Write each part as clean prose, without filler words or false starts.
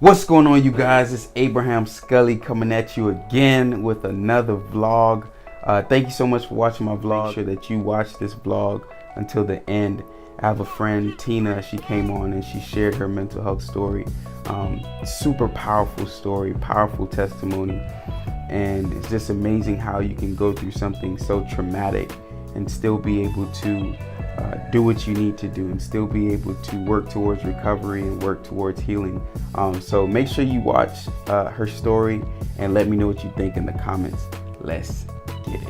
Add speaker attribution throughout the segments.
Speaker 1: What's going on, you guys? It's Abraham Scully coming at you again with another vlog. Thank you so much for watching my vlog. Make sure that you watch this vlog until the end. I have a friend, Tina. She came on and she shared her mental health story. Super powerful story, powerful testimony. And it's just amazing how you can go through something so traumatic and still be able to do what you need to do and still be able to work towards recovery and work towards healing. So make sure you watch her story and let me know what you think in the comments. Let's get it.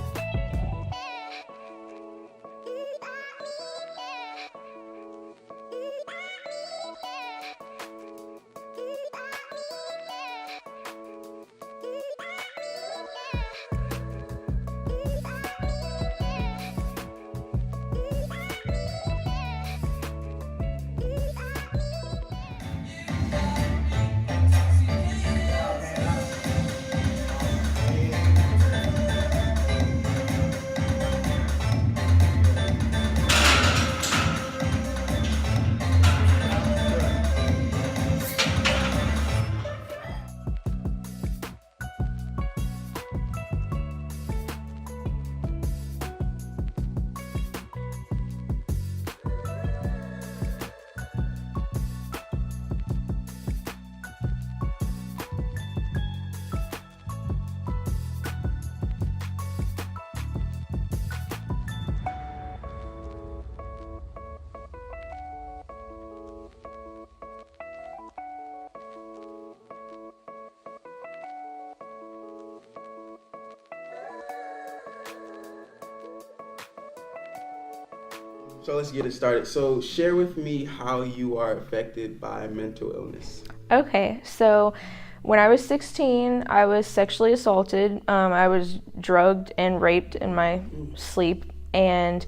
Speaker 1: So let's get it started. So share with me how you are affected by mental illness.
Speaker 2: Okay, so when I was 16, I was sexually assaulted. I was drugged and raped in my sleep. And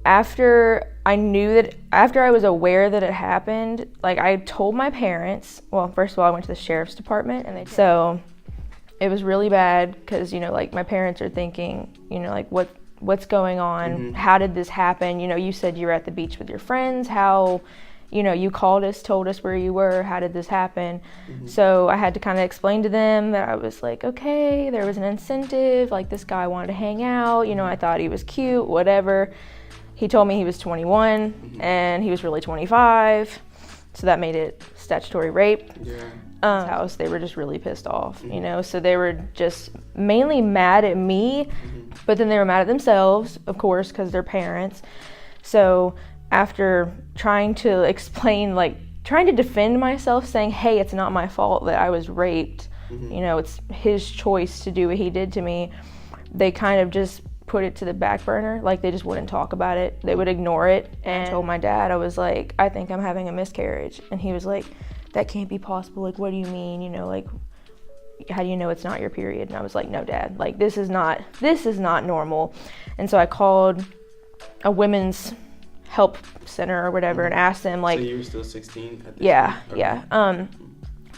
Speaker 2: after I was aware that it happened, like I told my parents, well, first of all, I went to the sheriff's department so it was really bad because, like my parents are thinking, like what's going on? Mm-hmm. How did this happen? You said you were at the beach with your friends. How, you called us, told us where you were. How did this happen? Mm-hmm. So I had to kind of explain to them that I was like, okay, there was an incentive. Like this guy wanted to hang out. I thought he was cute, whatever. He told me he was 21 mm-hmm. and he was really 25. So that made it statutory rape. Yeah. House, they were just really pissed off, mm-hmm. So they were just mainly mad at me, mm-hmm. but then they were mad at themselves, of course, because they're parents. So after trying to explain, trying to defend myself, saying, hey, it's not my fault that I was raped, mm-hmm. It's his choice to do what he did to me, they kind of just put it to the back burner. They just wouldn't talk about it. They would ignore it. And I told my dad, I was like, I think I'm having a miscarriage. And he was like, that can't be possible. What do you mean? How do you know it's not your period? And I was like, no, Dad, this is not normal. And so I called a women's help center or whatever and asked them So
Speaker 1: you were still 16 at this
Speaker 2: Yeah,
Speaker 1: point?
Speaker 2: yeah.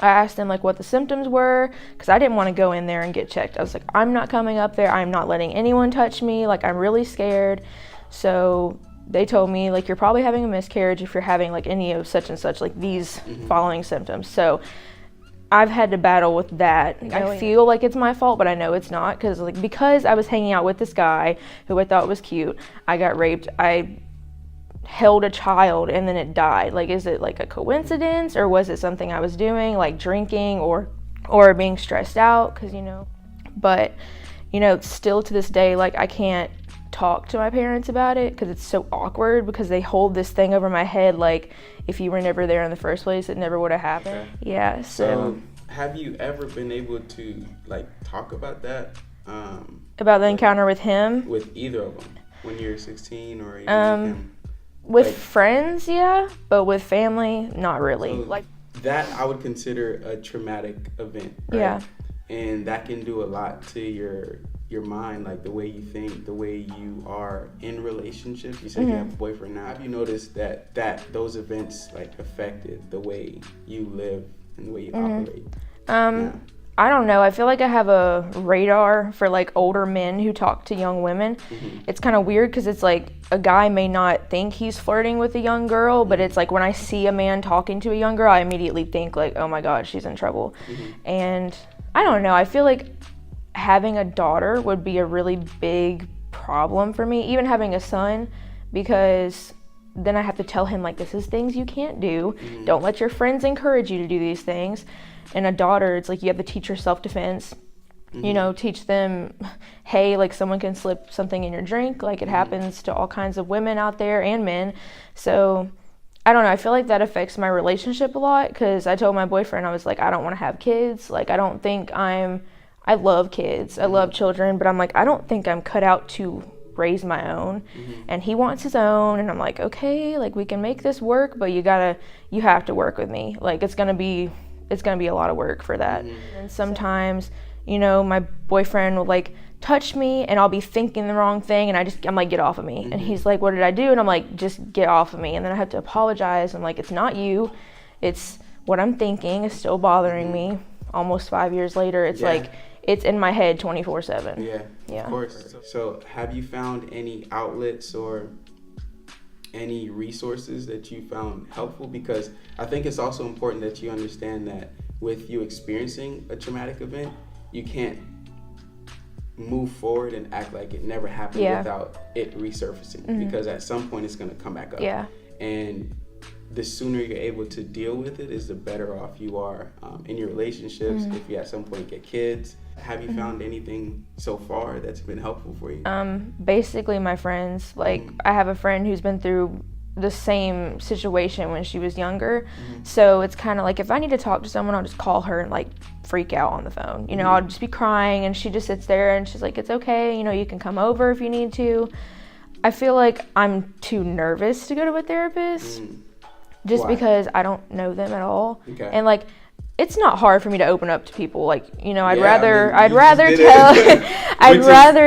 Speaker 2: I asked them what the symptoms were because I didn't want to go in there and get checked. I was like, I'm not coming up there. I'm not letting anyone touch me. I'm really scared. So they told me, you're probably having a miscarriage if you're having, any of such and such, these mm-hmm. following symptoms. So I've had to battle with that. I feel like it's my fault, but I know it's not because I was hanging out with this guy who I thought was cute. I got raped. I held a child and then it died. Is it a coincidence or was it something I was doing, drinking or being stressed out? Because, but, still to this day, I can't talk to my parents about it because it's so awkward because they hold this thing over my head if you were never there in the first place, it never would have happened. Okay. Yeah, so
Speaker 1: have you ever been able to talk about that?
Speaker 2: About the encounter with him?
Speaker 1: With either of them when you're 16 or even with him?
Speaker 2: With friends, yeah, but with family, not really.
Speaker 1: So that I would consider a traumatic event, right?
Speaker 2: Yeah.
Speaker 1: And that can do a lot to your mind, the way you think, the way you are in relationships. You said mm-hmm. you have a boyfriend now. Have you noticed that those events affected the way you live and the way you
Speaker 2: mm-hmm.
Speaker 1: operate?
Speaker 2: I don't know. I feel like I have a radar for like older men who talk to young women. It's kind of weird because it's like a guy may not think he's flirting with a young girl, but it's like when I see a man talking to a young girl, I immediately think like, oh my God, she's in trouble. And I don't know. I feel like having a daughter would be a really big problem for me, even having a son, because then I have to tell him like, this is things you can't do. Don't let your friends encourage you to do these things. And a daughter, it's like you have to teach her self-defense, you know, teach them, hey, like someone can slip something in your drink. Like it happens to all kinds of women out there and men. So I don't know. I feel like that affects my relationship a lot because I told my boyfriend, I was like, I don't want to have kids. Like, I don't think I love kids. I love children, but I'm like, I don't think I'm cut out to raise my own. And he wants his own. And I'm like, okay, like we can make this work, but you have to work with me. Like it's going to be a lot of work for that. And sometimes, you know, my boyfriend will like touch me and I'll be thinking the wrong thing and I'm like, get off of me. And he's like, what did I do? And I'm like, just get off of me. And then I have to apologize. I'm like, it's not you. It's what I'm thinking is still bothering me. Almost 5 years later, it's like, it's in my head 24/7.
Speaker 1: Yeah, of course. So have you found any outlets or any resources that you found helpful? Because I think it's also important that you understand that with you experiencing a traumatic event, you can't move forward and act like it never happened without it resurfacing, because at some point it's going to come back up. And the sooner you're able to deal with it is the better off you are in your relationships. If you at some point get kids, have you found anything so far that's been helpful for you?
Speaker 2: Basically my friends. Like I have a friend who's been through the same situation when she was younger. So it's kind of like if I need to talk to someone, I'll just call her and like freak out on the phone. You know, I'll just be crying and she just sits there and she's like, it's okay. You know, you can come over if you need to. I feel like I'm too nervous to go to a therapist just because I don't know them at all. And like, it's not hard for me to open up to people. Like, you know, I'd rather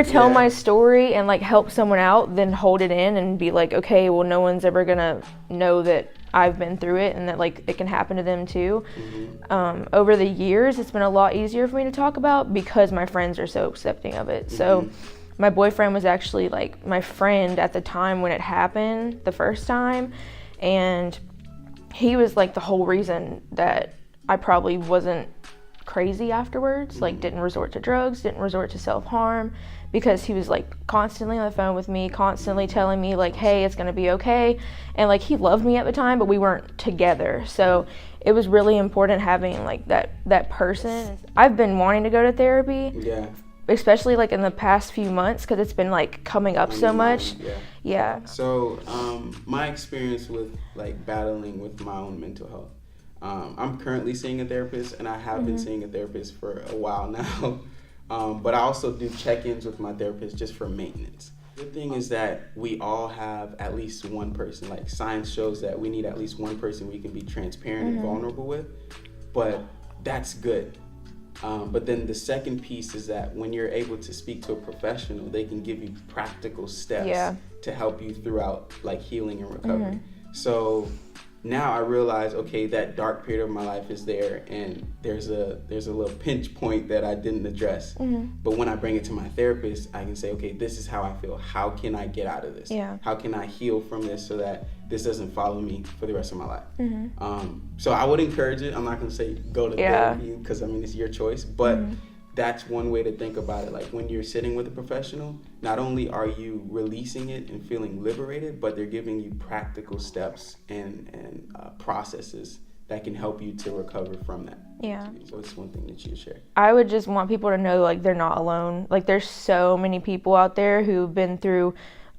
Speaker 2: tell my story and like help someone out than hold it in and be like, okay, well, no one's ever gonna know that I've been through it and that like it can happen to them too. Over the years, it's been a lot easier for me to talk about because my friends are so accepting of it. So my boyfriend was actually like my friend at the time when it happened the first time, and he was like the whole reason that I probably wasn't crazy afterwards, like didn't resort to drugs, didn't resort to self-harm, because he was like constantly on the phone with me, constantly telling me like, hey, it's gonna be okay. And like he loved me at the time, but we weren't together. So it was really important having like that person. I've been wanting to go to therapy. Especially like in the past few months because it's been like coming up so much.
Speaker 1: So my experience with like battling with my own mental health, I'm currently seeing a therapist, and I have been seeing a therapist for a while now. But I also do check-ins with my therapist just for maintenance. The thing is that we all have at least one person. Like science shows that we need at least one person we can be transparent and vulnerable with. But that's good. But then the second piece is that when you're able to speak to a professional, they can give you practical steps to help you throughout like healing and recovery. So now I realize, okay, that dark period of my life is there, and there's a little pinch point that I didn't address. But when I bring it to my therapist, I can say, okay, this is how I feel. How can I get out of this? How can I heal from this so that this doesn't follow me for the rest of my life? So I would encourage it. I'm not going to say go to therapy because, I mean, it's your choice. But that's one way to think about it. Like when you're sitting with a professional, not only are you releasing it and feeling liberated, but they're giving you practical steps and processes that can help you to recover from that. So it's one thing that you share.
Speaker 2: I would just want people to know like they're not alone. Like there's so many people out there who've been through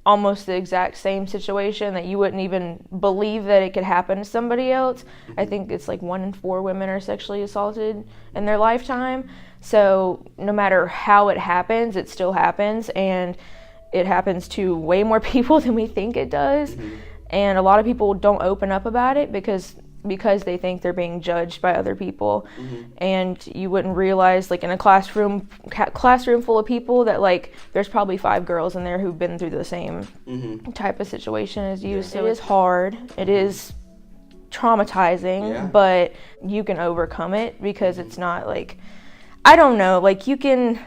Speaker 2: almost the exact same situation that you wouldn't even believe that it could happen to somebody else. I think it's like 1 in 4 women are sexually assaulted in their lifetime. So no matter how it happens, it still happens, and it happens to way more people than we think it does. And a lot of people don't open up about it because they think they're being judged by other people. And you wouldn't realize like in a classroom full of people that like there's probably 5 girls in there who've been through the same type of situation as you. So it is hard. It is traumatizing, but you can overcome it because it's not like, I don't know, like you can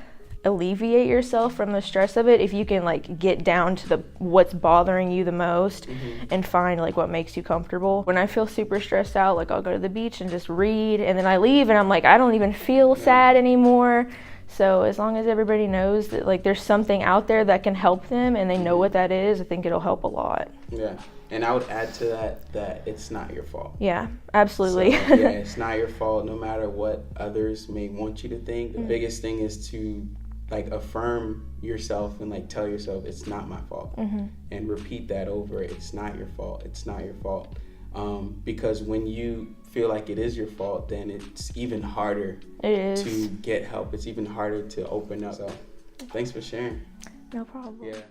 Speaker 2: alleviate yourself from the stress of it if you can like get down to the what's bothering you the most and find like what makes you comfortable. When I feel super stressed out, like I'll go to the beach and just read, and then I leave and I'm like, I don't even feel sad anymore. So as long as everybody knows that like there's something out there that can help them and they know what that is, I think it'll help a lot.
Speaker 1: Yeah. And I would add to that it's not your fault.
Speaker 2: Yeah, absolutely.
Speaker 1: So, yeah, it's not your fault no matter what others may want you to think. The biggest thing is to like affirm yourself and like tell yourself it's not my fault, and repeat that over. It's not your fault. It's not your fault. Because when you feel like it is your fault, then it's even harder to get help. It's even harder to open up. So thanks for sharing.
Speaker 2: No problem.
Speaker 1: Yeah.